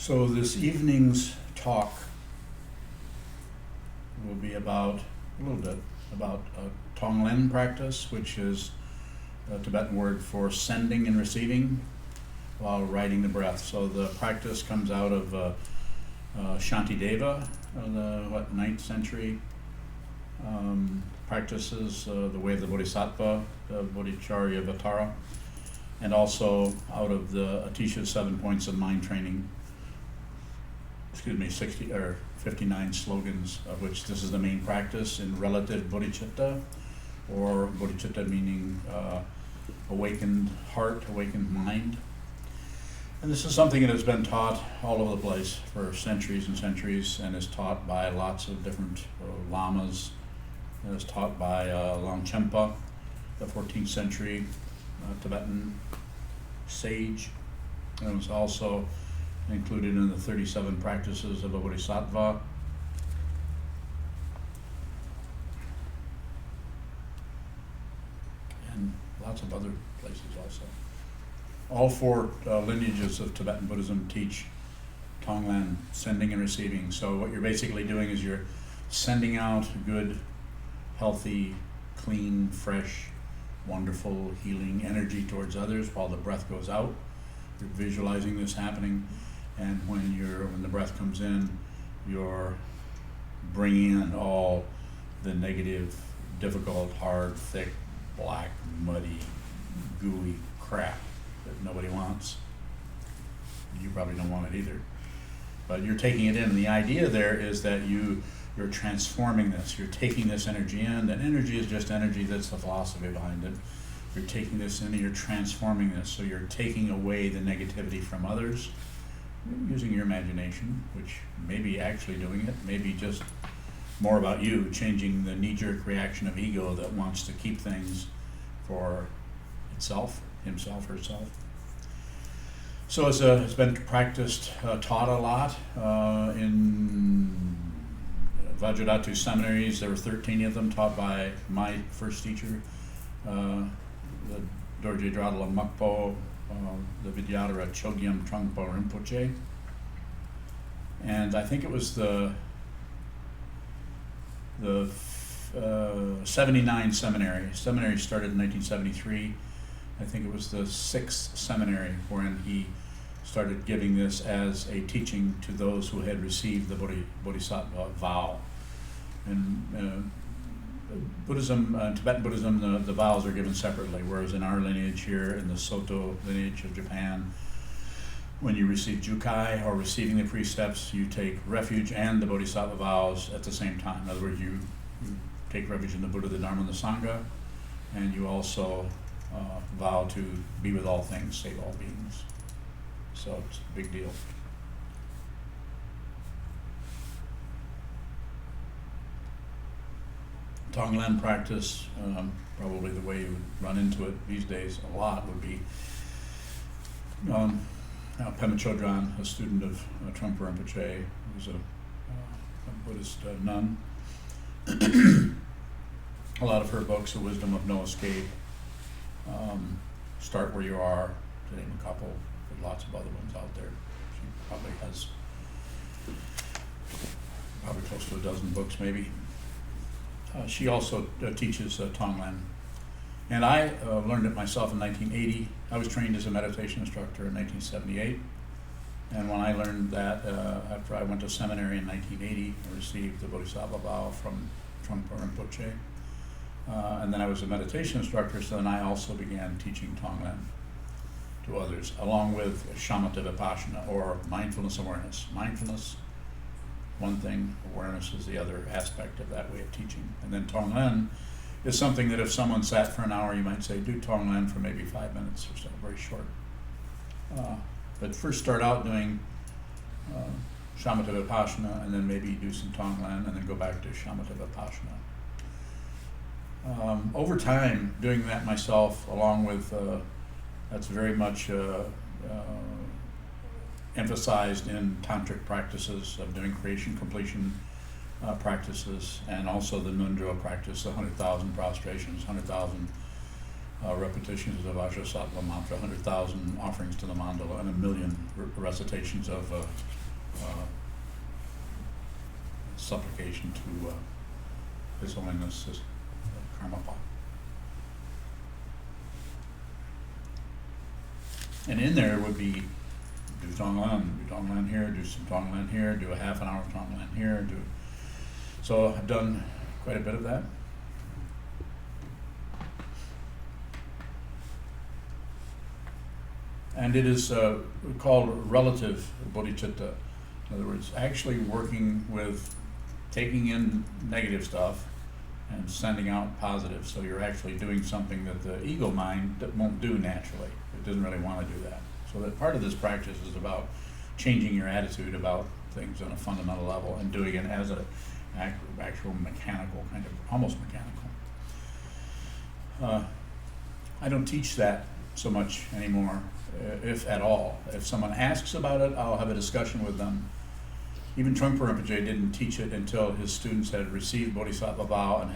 So this evening's talk will be about a little bit about Tonglen practice, which is a Tibetan word for sending and receiving while riding the breath. So the practice comes out of Shantideva, the 9th century practices, the way of the Bodhisattva, the Bodhicharya Vatara, and also out of the Atisha's 7 points of mind training. 60 or 59 slogans, of which this is the main practice in relative bodhicitta, or bodhicitta meaning awakened heart, awakened mind. And this is something that has been taught all over the place for centuries and centuries, and is taught by lots of different lamas. It is taught by Longchenpa, the 14th century Tibetan sage, and it was also included in the 37 practices of a bodhisattva. And lots of other places also. All four lineages of Tibetan Buddhism teach Tonglen, sending and receiving. So what you're basically doing is you're sending out good, healthy, clean, fresh, wonderful, healing energy towards others while the breath goes out. You're visualizing this happening. And when the breath comes in, you're bringing in all the negative, difficult, hard, thick, black, muddy, gooey crap that nobody wants. You probably don't want it either. But you're taking it in, and the idea there is that you're transforming this. You're taking this energy in. That energy is just energy. That's the philosophy behind it. You're taking this in and you're transforming this. So you're taking away the negativity from others, using your imagination, which may be actually doing it, maybe just more about you, changing the knee-jerk reaction of ego that wants to keep things for itself, himself, herself. So it's been practiced, taught a lot in Vajradhatu seminaries. There were 13 of them taught by my first teacher, the Dorje Dradala Mukpo, the Vidyadhara Chogyam Trungpa Rinpoche. And I think it was the 79 seminary. Seminary started in 1973. I think it was the 6th seminary when he started giving this as a teaching to those who had received the Bodhisattva vow. And Buddhism, Tibetan Buddhism, the vows are given separately, whereas in our lineage here, in the Soto lineage of Japan, when you receive Jukai or receiving the precepts, you take refuge and the Bodhisattva vows at the same time. In other words, you take refuge in the Buddha, the Dharma, and the Sangha, and you also vow to be with all things, save all beings. So it's a big deal. Tonglen practice, probably the way you would run into it these days a lot would be Pema Chodron, a student of Trungpa Rinpoche, who's a Buddhist nun. A lot of her books, The Wisdom of No Escape, Start Where You Are, to name a couple, but lots of other ones out there. She probably has close to a dozen books maybe. She also teaches Tonglen. And I learned it myself in 1980. I was trained as a meditation instructor in 1978. And when I learned that, after I went to seminary in 1980, I received the Bodhisattva vow from Trungpa Rinpoche. And then I was a meditation instructor, so then I also began teaching Tonglen to others, along with Shamatha Vipassana, or mindfulness awareness. Mindfulness, one thing, awareness is the other aspect of that way of teaching. And then Tonglen is something that if someone sat for an hour, you might say, do Tonglen for maybe 5 minutes or so, very short. But first start out doing Shamatha Vipassana, and then maybe do some Tonglen, and then go back to Shamatha Vipassana. Over time, doing that myself, along with, that's very much emphasized in tantric practices of doing creation completion practices, and also the Nundro practice, the 100,000 prostrations, 100,000 repetitions of Vajrasattva mantra, 100,000 offerings to the mandala, and 1 million recitations of supplication to His Holiness Karmapa. And in there would be do Tonglen here, do some Tonglen here, do a half an hour of Tonglen here, so I've done quite a bit of that. And it is called relative bodhicitta. In other words, actually working with taking in negative stuff and sending out positive. So you're actually doing something that the ego mind won't do naturally. It doesn't really want to do that. So that part of this practice is about changing your attitude about things on a fundamental level and doing it as an actual mechanical, kind of almost mechanical. I don't teach that so much anymore, if at all. If someone asks about it, I'll have a discussion with them. Even Trungpa Rinpoche didn't teach it until his students had received Bodhisattva vow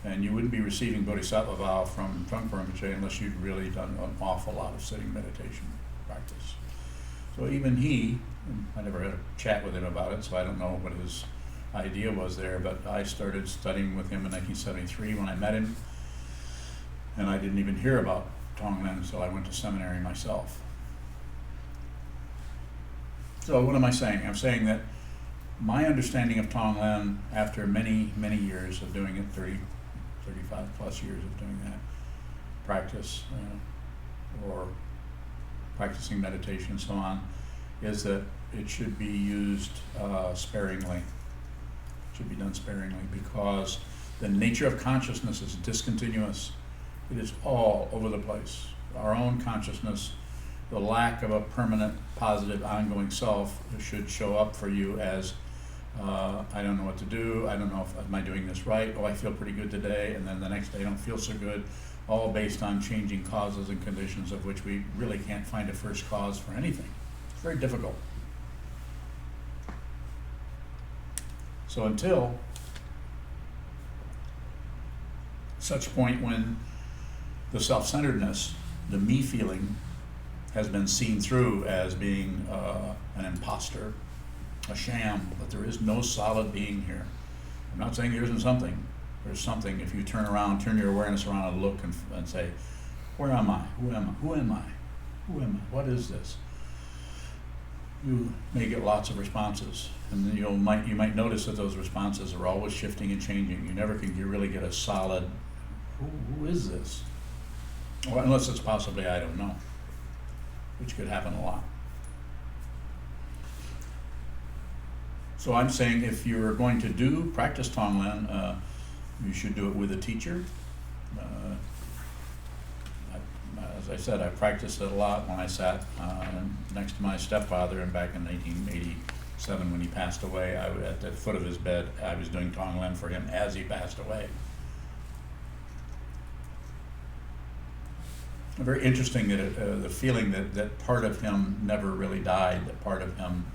and you wouldn't be receiving Bodhisattva vow from Trungpa Rinpoche unless you'd really done an awful lot of sitting meditation practice. So even I never had a chat with him about it, so I don't know what his idea was there, but I started studying with him in 1973 when I met him, and I didn't even hear about Tonglen until I went to seminary myself. So what am I saying? I'm saying that my understanding of Tonglen, after many, many years of doing it, 35 plus years of doing that practice, or practicing meditation and so on, is that it should be used sparingly. It should be done sparingly because the nature of consciousness is discontinuous. It is all over the place. Our own consciousness, the lack of a permanent, positive, ongoing self should show up for you as, I don't know what to do, I don't know if am I doing this right, oh I feel pretty good today, and then the next day I don't feel so good, all based on changing causes and conditions of which we really can't find a first cause for anything. It's very difficult. So until such point when the self-centeredness, the me feeling, has been seen through as being an imposter, a sham, that there is no solid being here. I'm not saying there isn't something. There's something if you turn your awareness around and look and say, where am I? Who am I? Who am I? Who am I? What is this? You may get lots of responses, and then you might notice that those responses are always shifting and changing. You never can really get a solid, who is this? Well, unless it's possibly I don't know, which could happen a lot. So I'm saying if you're going to practice Tonglen, you should do it with a teacher. As I said, I practiced it a lot when I sat next to my stepfather, and back in 1987 when he passed away, at the foot of his bed, I was doing Tonglen for him as he passed away. Very interesting that the feeling that part of him never really died, that part of him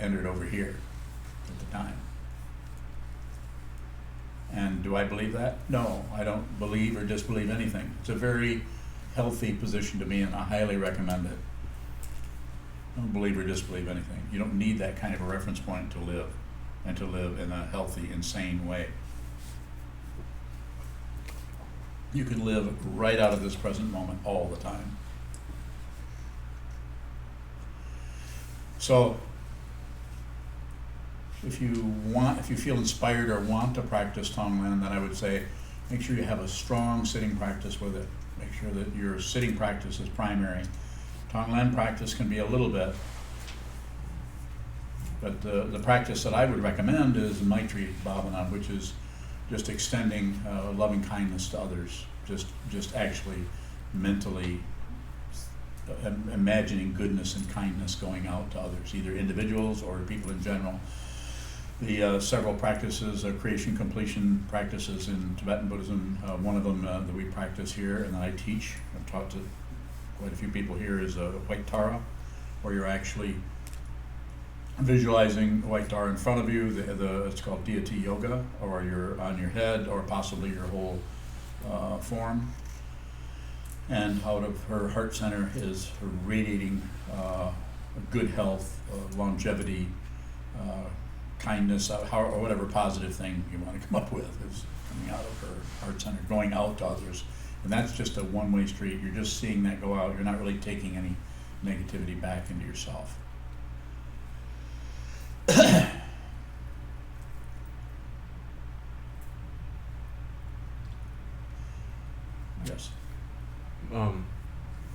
entered over here at the time. And do I believe that? No, I don't believe or disbelieve anything. It's a very healthy position to be in. I highly recommend it. Don't believe or disbelieve anything. You don't need that kind of a reference point to live, and to live in a healthy, insane way. You can live right out of this present moment all the time. So, if you feel inspired or want to practice Tonglen, then I would say make sure you have a strong sitting practice with it. Make sure that your sitting practice is primary. Tonglen practice can be a little bit, but the practice that I would recommend is Maitri Bhavana, which is just extending loving kindness to others, just actually mentally imagining goodness and kindness going out to others, either individuals or people in general. The several practices, creation completion practices in Tibetan Buddhism, one of them that we practice here and that I teach, I've taught to quite a few people here, is White Tara, where you're actually visualizing White Tara in front of you. It's called deity yoga, or you're on your head, or possibly your whole form. And out of her heart center is radiating good health, longevity, kindness, or whatever positive thing you want to come up with is coming out of her heart center, going out to others. And that's just a one-way street. You're just seeing that go out. You're not really taking any negativity back into yourself. Yes.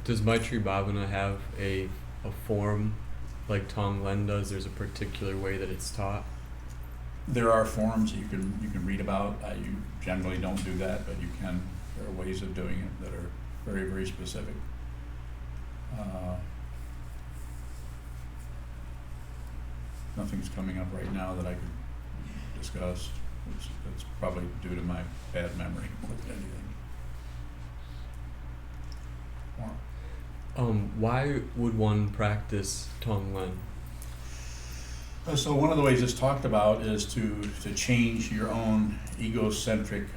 Does Maitri Bhavana have a form like Tonglen does? There's a particular way that it's taught? There are forms you can read about. You generally don't do that, but you can. There are ways of doing it that are very, very specific. Nothing's coming up right now that I could discuss. It's probably due to my bad memory more than anything. Why would one practice Tonglen? So one of the ways it's talked about is to change your own egocentric,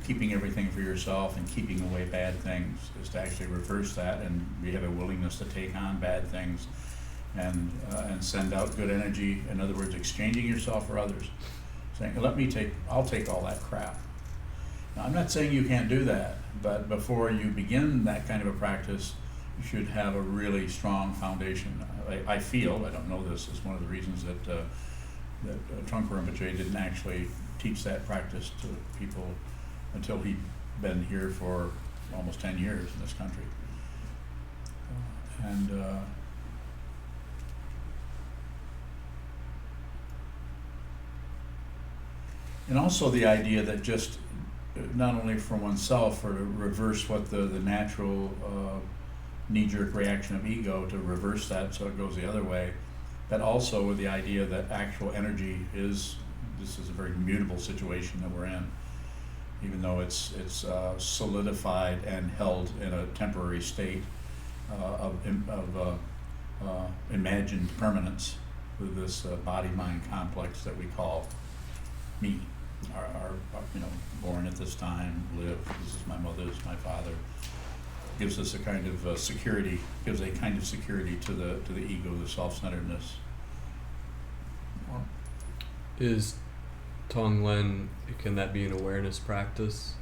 keeping everything for yourself and keeping away bad things, is to actually reverse that, and we have a willingness to take on bad things and send out good energy. In other words, exchanging yourself for others, saying, I'll take all that crap. Now, I'm not saying you can't do that, but before you begin that kind of a practice, you should have a really strong foundation. I feel, I don't know this, is one of the reasons that Trungpa Rinpoche didn't actually teach that practice to people until he'd been here for almost 10 years in this country. And also the idea that just not only for oneself, or to reverse what the natural knee-jerk reaction of ego, to reverse that so it goes the other way, but also with the idea that actual energy this is a very mutable situation that we're in, even though it's solidified and held in a temporary state of imagined permanence with this body-mind complex that we call me. Our born at this time, live, this is my mother, this is my father, gives us a kind of security, gives a kind of security to the ego, the self-centeredness. Is Tonglen, can that be an awareness practice?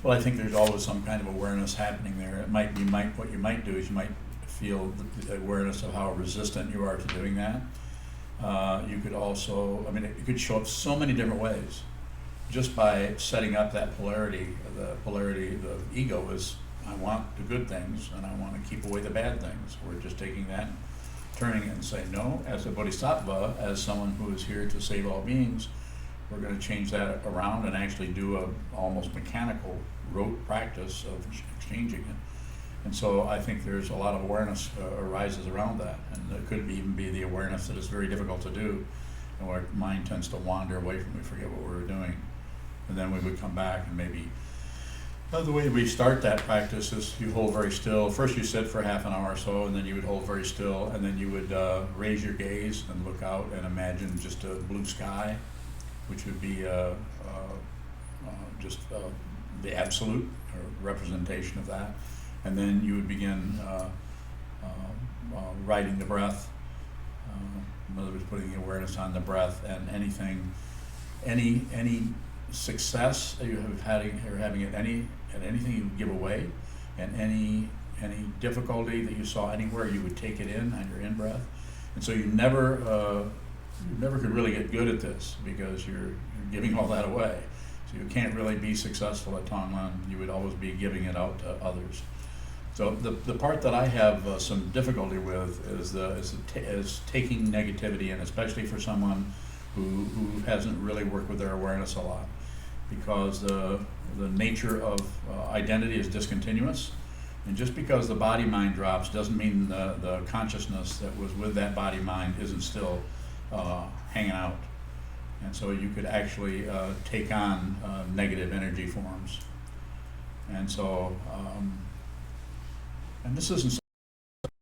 Well, I think there's always some kind of awareness happening there. It might be, what you might do is you might feel the awareness of how resistant you are to doing that. You could also, it could show up so many different ways. Just by setting up that polarity, the ego is, I want the good things and I want to keep away the bad things. We're just taking that and turning it and saying, no, as a bodhisattva, as someone who is here to save all beings, we're going to change that around and actually do a almost mechanical rote practice of exchanging it. And so I think there's a lot of awareness arises around that, and it could even be the awareness that is very difficult to do, and our mind tends to wander away from, we forget what we were doing, and then we would come back and maybe. The way we start that practice is you hold very still. First you sit for half an hour or so, and then you would hold very still, and then you would raise your gaze and look out and imagine just a blue sky, which would be just the absolute representation of that. And then you would begin riding the breath, in other words, putting the awareness on the breath, and any success that you're having at anything you would give away, and any difficulty that you saw anywhere, you would take it in on your in-breath. And so you never could really get good at this because you're giving all that away. So you can't really be successful at Tonglen. You would always be giving it out to others. So the part that I have some difficulty with is taking negativity, and especially for someone who hasn't really worked with their awareness a lot, because the nature of identity is discontinuous, and just because the body-mind drops doesn't mean the consciousness that was with that body-mind isn't still hanging out. And so you could actually take on negative energy forms. And so, and this isn't